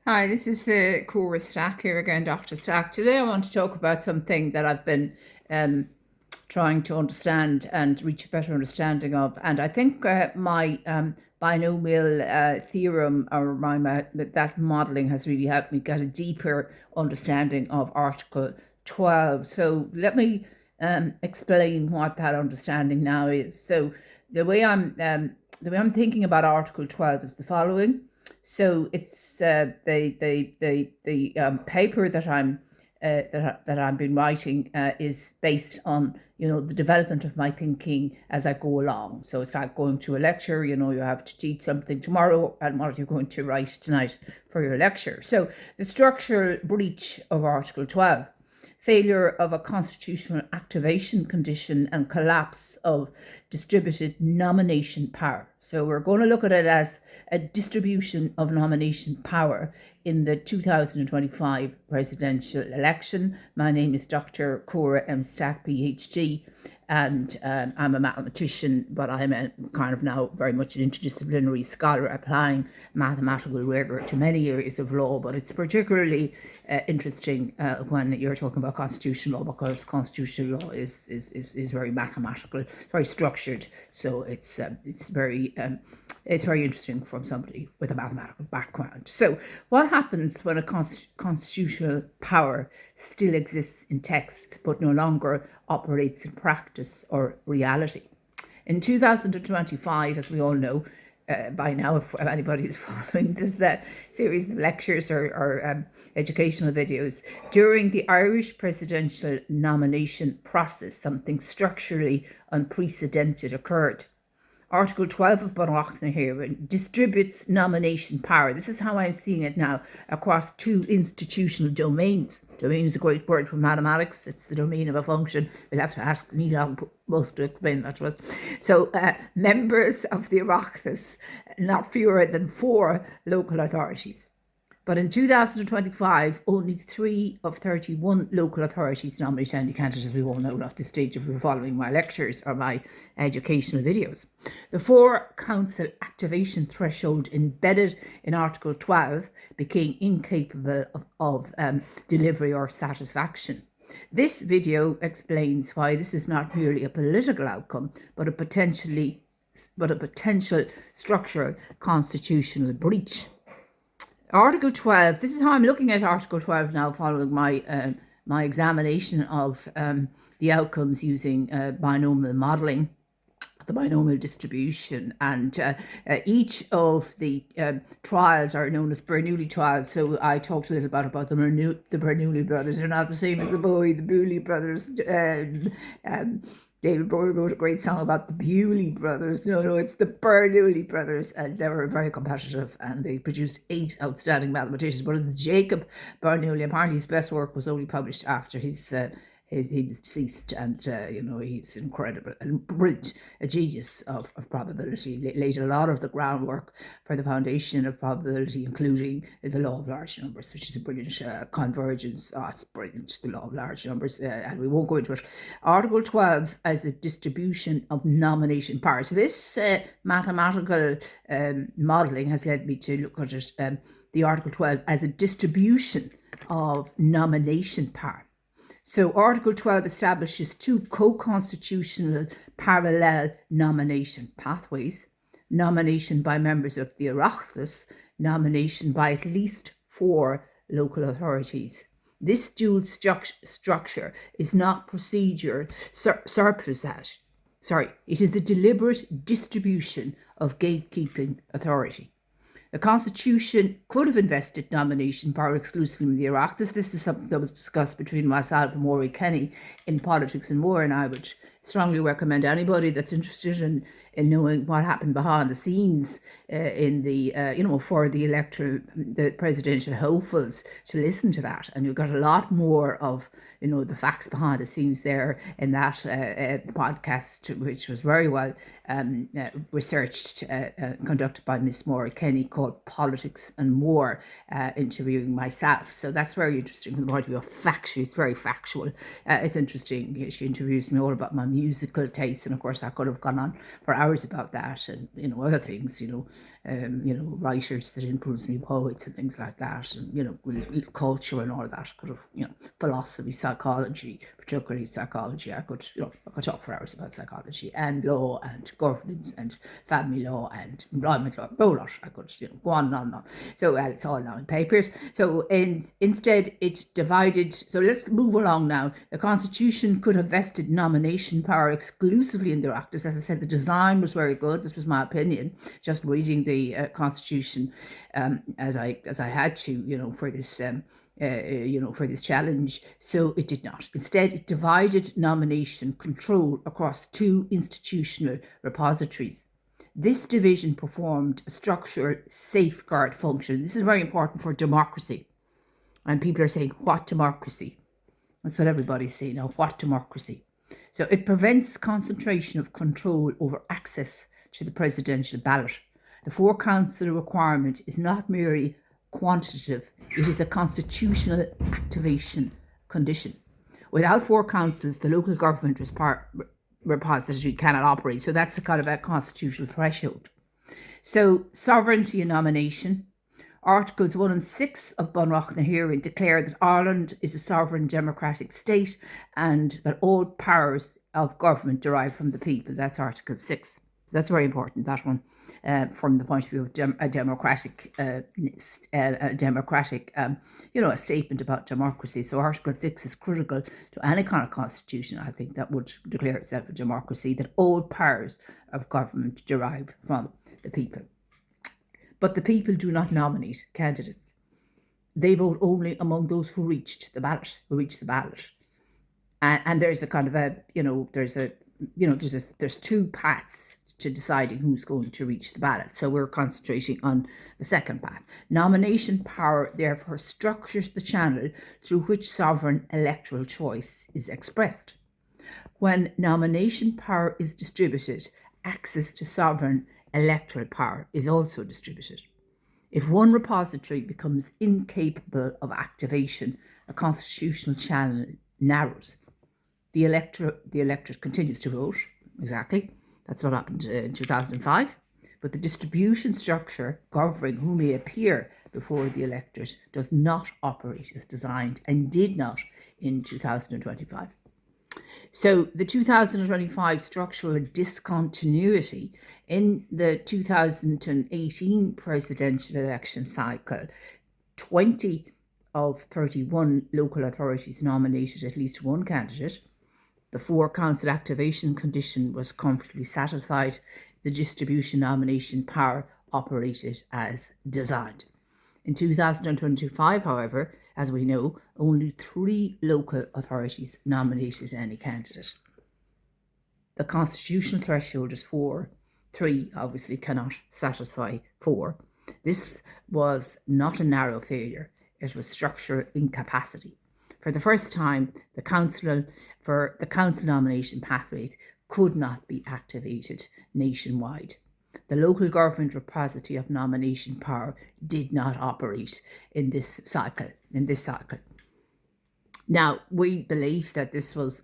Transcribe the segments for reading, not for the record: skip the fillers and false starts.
Hi, this is Cora Stack here again, Dr. Stack. Today I want to talk about something that I've been um, trying to understand and reach a better understanding of. And I think my binomial theorem or that modelling has really helped me get a deeper understanding of Article 12. So let me explain what that understanding now is. So the way I'm um, the way I'm thinking about Article 12 is the following. So it's the paper that that I've been writing is based on the development of my thinking as I go along. So it's like going to a lecture. You have to teach something tomorrow, and what are you going to write tonight for your lecture? So the structural breach of Article 12, failure of a constitutional activation condition, and collapse of distributed nomination power. So we're going to look at it as a distribution of nomination power in the 2025 presidential election. My name is Dr. Cora M. Stack, PhD, and I'm a mathematician, but I'm kind of now very much an interdisciplinary scholar applying mathematical rigor to many areas of law. But it's particularly interesting when you're talking about constitutional law, because constitutional law is very mathematical, very structured. So it's very interesting from somebody with a mathematical background. So what happens when a constitutional power still exists in text but no longer operates in practice or reality? In 2025, as we all know, by now, if anybody is following this, that series of lectures or educational videos, during the Irish presidential nomination process, something structurally unprecedented occurred. Article 12 of Bunreacht hÉireann distributes nomination power. This is how I'm seeing it now across two institutional domains. Domain is a great word for mathematics. It's the domain of a function. We'll have to ask Neil most to explain that to us. So members of the Oireachtas, not fewer than 4 local authorities. But in 2025, only 3 of 31 local authorities nominate any candidate, as we all know at this stage if you're following my lectures or my educational videos. The 4 council activation threshold embedded in Article 12 became incapable of delivery or satisfaction. This video explains why this is not merely a political outcome, but a potential structural constitutional breach. Article 12, this is how I'm looking at Article 12 now, following my examination of the outcomes using binomial modelling, the binomial distribution, and each of the trials are known as Bernoulli trials. So I talked a little bit about the Bernoulli brothers. They're not the same as the Bewley brothers. David Bowie wrote a great song about the Bewley brothers. No, it's the Bernoulli brothers. And they were very competitive, and they produced 8 outstanding mathematicians. But it's Jacob Bernoulli. Apparently his best work was only published after he was deceased, and he's incredible and brilliant, a genius of probability. Laid a lot of the groundwork for the foundation of probability, including the law of large numbers, which is a brilliant convergence. It's brilliant, the law of large numbers, and we won't go into it. Article 12 as a distribution of nomination power. So this mathematical modelling has led me to look at it, the Article 12 as a distribution of nomination power. So Article 12 establishes 2 co-constitutional parallel nomination pathways: nomination by members of the Oireachtas, nomination by at least 4 local authorities. This dual structure is not procedure surplusage. It is the deliberate distribution of gatekeeping authority. The Constitution could have invested nomination power exclusively in the Oireachtas. This is something that was discussed between myself and Maury Kenny in Politics and More, and I would strongly recommend anybody that's interested in knowing what happened behind the scenes in the for the presidential hopefuls to listen to that. And you've got a lot more of the facts behind the scenes there in that podcast, which was very well researched, conducted by Miss Maury Kenny, called Politics and More, interviewing myself. So that's very interesting from the point of view of factual. It's very factual. It's interesting. She interviews me all about my musical tastes, and of course I could have gone on for hours about that, and other things, writers that influenced me, poets and things like that, and culture and all that. Could have philosophy, psychology, particularly psychology. I could talk for hours about psychology and law and governance and family law and employment law. A whole lot. I could go on and on and on. So it's all now in papers. So instead it divided. So let's move along now. The Constitution could have vested nomination power exclusively in the Oireachtas. As I said, the design was very good. This was my opinion, just reading the Constitution as I had to, for this for this challenge. So it did not. Instead, it divided nomination control across two institutional repositories. This division performed a structural safeguard function. This is very important for democracy. And people are saying, what democracy? That's what everybody's saying now, what democracy? So it prevents concentration of control over access to the presidential ballot. The four-councillor requirement is not merely quantitative, it is a constitutional activation condition. Without four councils, the local government repository cannot operate. So that's the kind of a constitutional threshold. So sovereignty and nomination. Articles 1 and 6 of Bunreacht and hÉireann declare that Ireland is a sovereign democratic state and that all powers of government derive from the people. That's Article 6. So that's very important, that one, from the point of view of a democratic, a statement about democracy. So Article 6 is critical to any kind of constitution, I think, that would declare itself a democracy, that all powers of government derive from the people. But the people do not nominate candidates. They vote only among those who reached the ballot, And there's a kind of there's two paths to deciding who's going to reach the ballot. So we're concentrating on the second path. Nomination power therefore structures the channel through which sovereign electoral choice is expressed. When nomination power is distributed, access to sovereign electoral power is also distributed. If one repository becomes incapable of activation, a constitutional channel narrows. The electorate continues to vote, exactly. That's what happened in 2005. But the distribution structure governing who may appear before the electorate does not operate as designed and did not in 2025. So the 2025 structural discontinuity in the 2018 presidential election cycle, 20 of 31 local authorities nominated at least one candidate. The four-council activation condition was comfortably satisfied. The distribution nomination power operated as designed. In 2025, however, as we know, only 3 local authorities nominated any candidate. The constitutional threshold is 4. 3 obviously cannot satisfy 4. This was not a narrow failure, it was structural incapacity. For the first time, the council nomination pathway could not be activated nationwide. The local government repository of nomination power did not operate in this cycle. Now, we believe that this was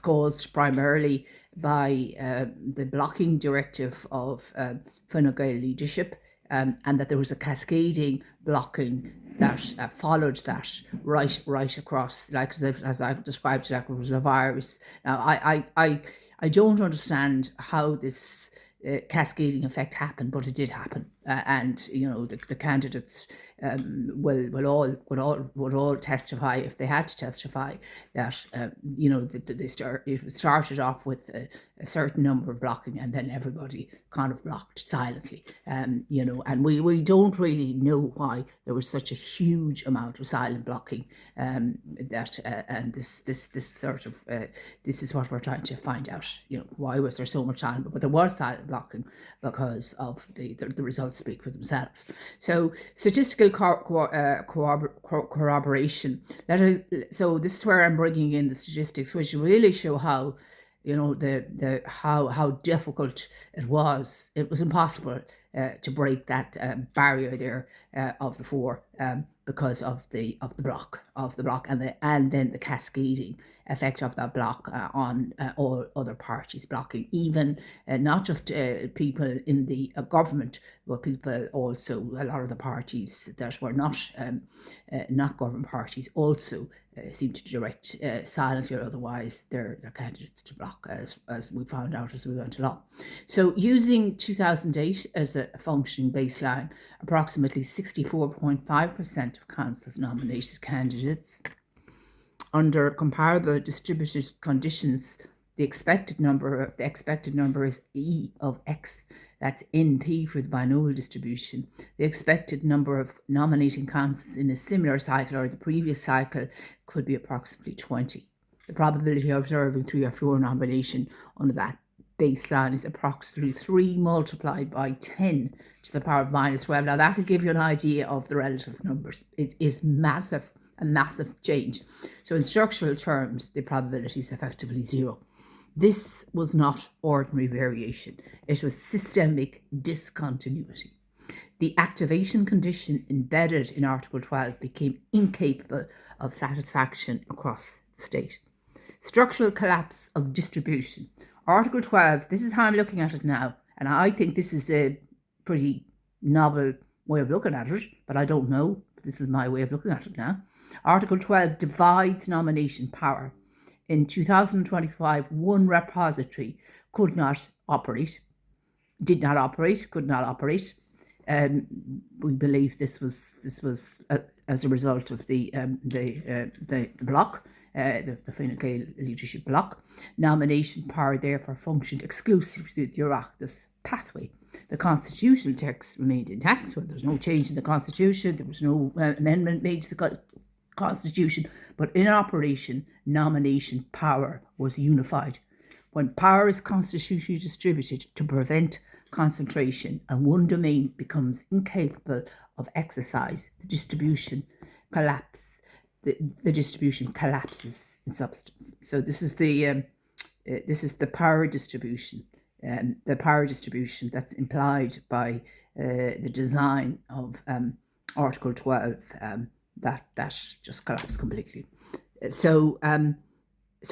caused primarily by the blocking directive of Fine Gael leadership, and that there was a cascading blocking that followed that right across, like as I described it, like it was a virus. Now, I don't understand how this cascading effect happened, but it did happen, and the candidates would all testify, if they had to testify, that it started off with a certain number of blocking, and then everybody kind of blocked silently, and we don't really know why there was such a huge amount of silent blocking, and this is what we're trying to find out. Why was there so much silent? But there was silent blocking because of the results speak for themselves. So statistical corroboration. So this is where I'm bringing in the statistics, which really show how how difficult it was. It was impossible to break that barrier there of the four, because of the block and then the cascading effect of that block on all other parties, blocking even not just people in the government, but people also, a lot of the parties that were not government parties also seem to direct silently or otherwise their candidates to block, as we found out as we went along. So using 2008 as a functioning baseline, approximately 64.5% of councils nominated candidates. Under comparable distributed conditions, the expected number is E of X. That's NP for the binomial distribution. The expected number of nominating councils in a similar cycle or the previous cycle could be approximately 20. The probability of observing 3 or 4 nomination under that baseline is approximately 3 multiplied by 10 to the power of minus 12. Now that will give you an idea of the relative numbers. It is massive, a massive change. So in structural terms, the probability is effectively 0. This was not ordinary variation. It was systemic discontinuity. The activation condition embedded in Article 12 became incapable of satisfaction across the state. Structural collapse of distribution. Article 12, this is how I'm looking at it now, and I think this is a pretty novel way of looking at it, but I don't know. This is my way of looking at it now. Article 12 divides nomination power. In 2025, one repository could not operate, did not operate, could not operate. We believe this was as a result of the block, the Fine Gael leadership block. Nomination power therefore functioned exclusively through the Oireachtas pathway. The constitutional text remained intact, so there was no change in the constitution, there was no amendment made to the constitution, but in operation, nomination power was unified. When power is constitutionally distributed to prevent concentration and one domain becomes incapable of exercise, the distribution collapses in substance. So this is the power distribution, the power distribution that's implied by the design of Article 12, that just collapsed completely. So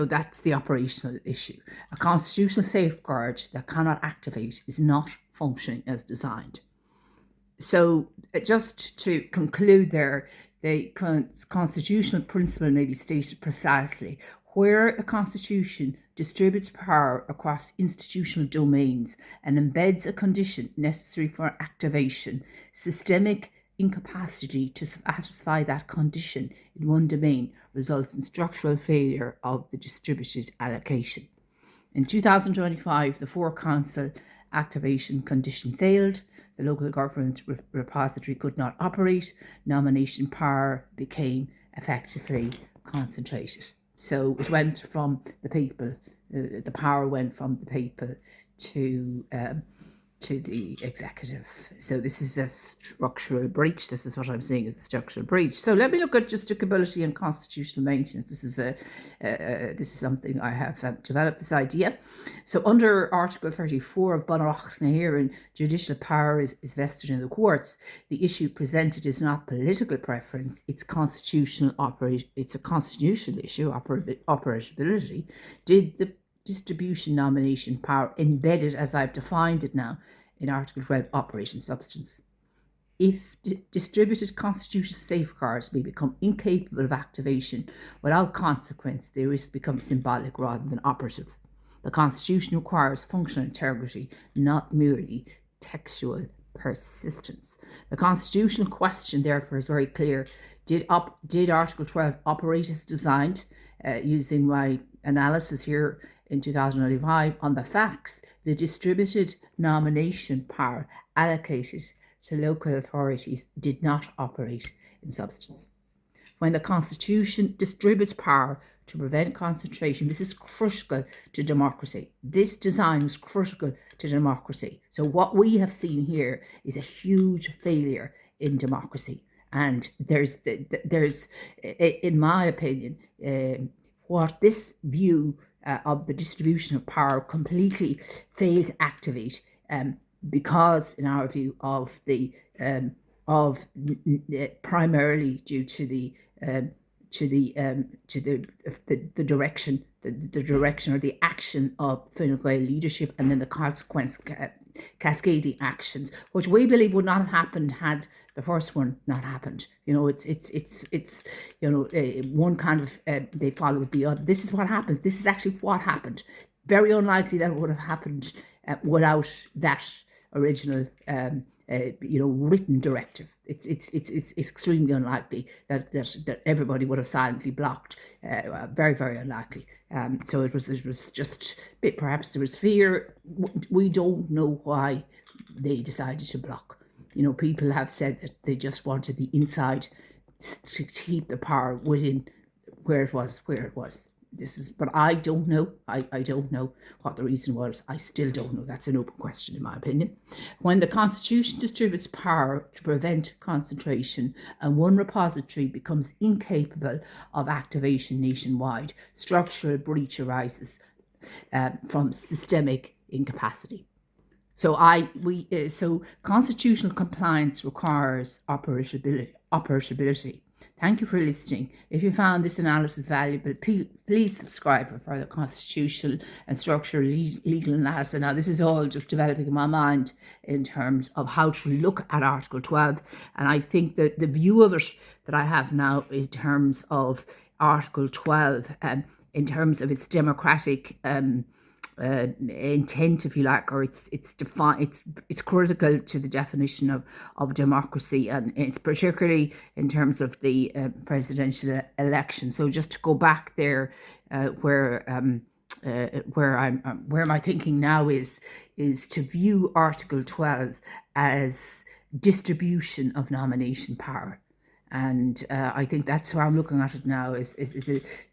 that's the operational issue. A constitutional safeguard that cannot activate is not functioning as designed. So just to conclude there, the constitutional principle may be stated precisely. Where the Constitution distributes power across institutional domains and embeds a condition necessary for activation, systemic incapacity to satisfy that condition in one domain results in structural failure of the distributed allocation. In 2025, the 4 council activation condition failed. The local government repository could not operate. Nomination power became effectively concentrated. So it went from the people, the power went from the people to the executive. So this is a structural breach. This is what I'm saying is a structural breach. So let me look at justicability and constitutional maintenance. This is something I have developed, this idea. So under Article 34 of Bunreacht na hÉireann, judicial power is vested in the courts. The issue presented is not political preference, it's constitutional it's a constitutional issue, operability. Did the distribution nomination power embedded, as I've defined it now, in Article 12 operate in substance? If distributed constitutional safeguards may become incapable of activation without consequence, they risk become symbolic rather than operative. The Constitution requires functional integrity, not merely textual persistence. The constitutional question, therefore, is very clear. Did Article 12 operate as designed? Using my analysis here in 2025 on the facts, the distributed nomination power allocated to local authorities did not operate in substance. When the Constitution distributes power to prevent concentration, this is critical to democracy. This design is critical to democracy. So what we have seen here is a huge failure in democracy. And there's in my opinion, what this view of the distribution of power completely failed to activate because, in our view, of the of primarily due to the direction, the direction or the action of Fine Gael leadership, and then the consequence cascading actions, which we believe would not have happened had the first one not happened. It's one kind of they followed the other. This is what happens. This is actually what happened. Very unlikely that it would have happened without that original written directive. It's extremely unlikely that everybody would have silently blocked. Very, very unlikely. So it was just perhaps there was fear. We don't know why they decided to block. People have said that they just wanted the inside to keep the power within where it was. But I don't know. I don't know what the reason was. I still don't know. That's an open question, in my opinion. When the Constitution distributes power to prevent concentration and one repository becomes incapable of activation nationwide, structural breach arises from systemic incapacity. So constitutional compliance requires operability. Thank you for listening. If you found this analysis valuable, please subscribe for further constitutional and structural legal analysis. Now, this is all just developing in my mind in terms of how to look at Article 12. And I think that the view of it that I have now is in terms of Article 12, in terms of its democratic intent, if you like, or it's critical to the definition of democracy, and it's particularly in terms of the presidential election. So just to go back there, where my thinking now is to view Article 12 as distribution of nomination power. And I think that's how I'm looking at it now, is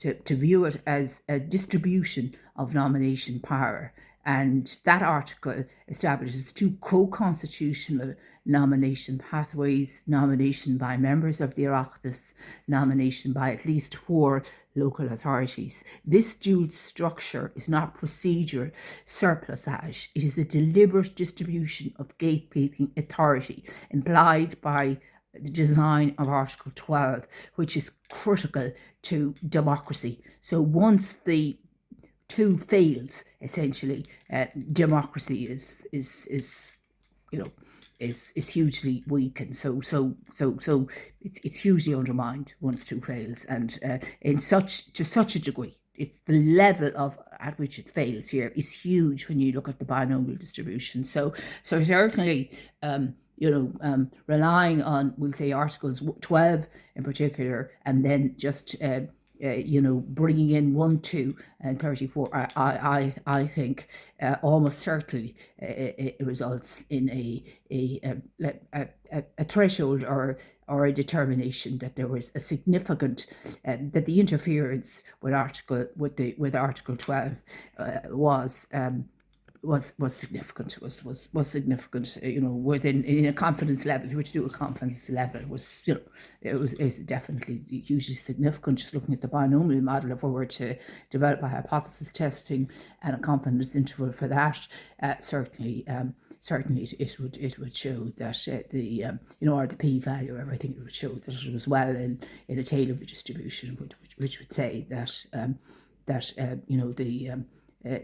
to view it as a distribution of nomination power. And that article establishes two co-constitutional nomination pathways: nomination by members of the Oireachtas, nomination by at least 4 local authorities. This dual structure is not procedure surplusage. It is the deliberate distribution of gatekeeping authority implied by the design of Article 12, which is critical to democracy. So once the two fails, essentially, democracy is hugely weakened. So it's hugely undermined once two fails, and to such a degree. It's the level at which it fails here is huge when you look at the binomial distribution. So certainly, relying on, we'll say, Articles 12 in particular, and then just bringing in 1, 2, and 34, I think almost certainly it results in a threshold or a determination that there was a significant that the interference with Article 12 was significant. Was significant. Within in a confidence level. If you were to do a confidence level, it was definitely hugely significant. Just looking at the binomial model, if we were to develop a hypothesis testing and a confidence interval for that, certainly it would show that or the p-value or everything, it would show that it was well in a tail of the distribution, which would say that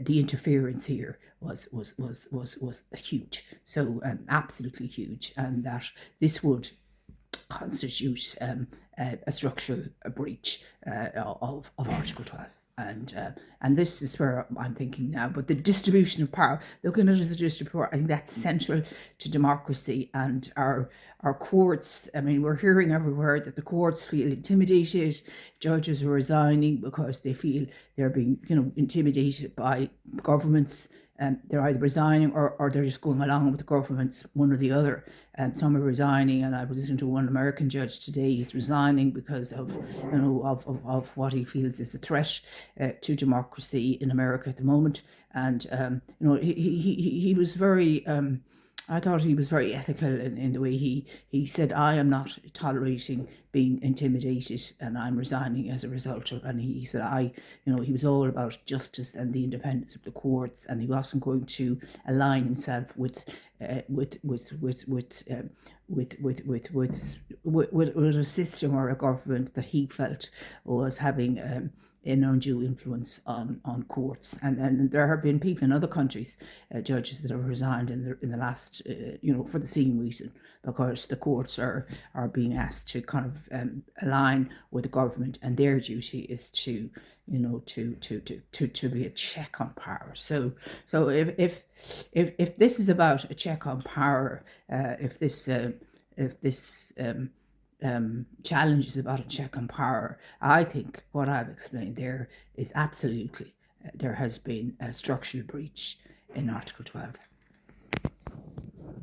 the interference here was huge, so absolutely huge, and that this would constitute a structural breach of Article 12. And this is where I'm thinking now. But the distribution of power, looking at it as a distribution of power, I think that's central to democracy and our courts. I mean, we're hearing everywhere that the courts feel intimidated. Judges are resigning because they feel they're being, intimidated by governments. They're either resigning or they're just going along with the governments, one or the other. Some are resigning, and I was listening to one American judge today. He's resigning because of what he feels is a threat to democracy in America at the moment. And he was very I thought he was very ethical in the way he said, I am not tolerating being intimidated and I'm resigning as a result of, and he said, he was all about justice and the independence of the courts, and he wasn't going to align himself with a system or a government that he felt was having an undue influence on courts. And there have been people in other countries, judges that have resigned in the last, for the same reason, because the courts are being asked to kind of align with the government, and their duty is to be a check on power. So if this is about a check on power, if this challenge is about a check on power, I think what I've explained there is absolutely there has been a structural breach in Article 12.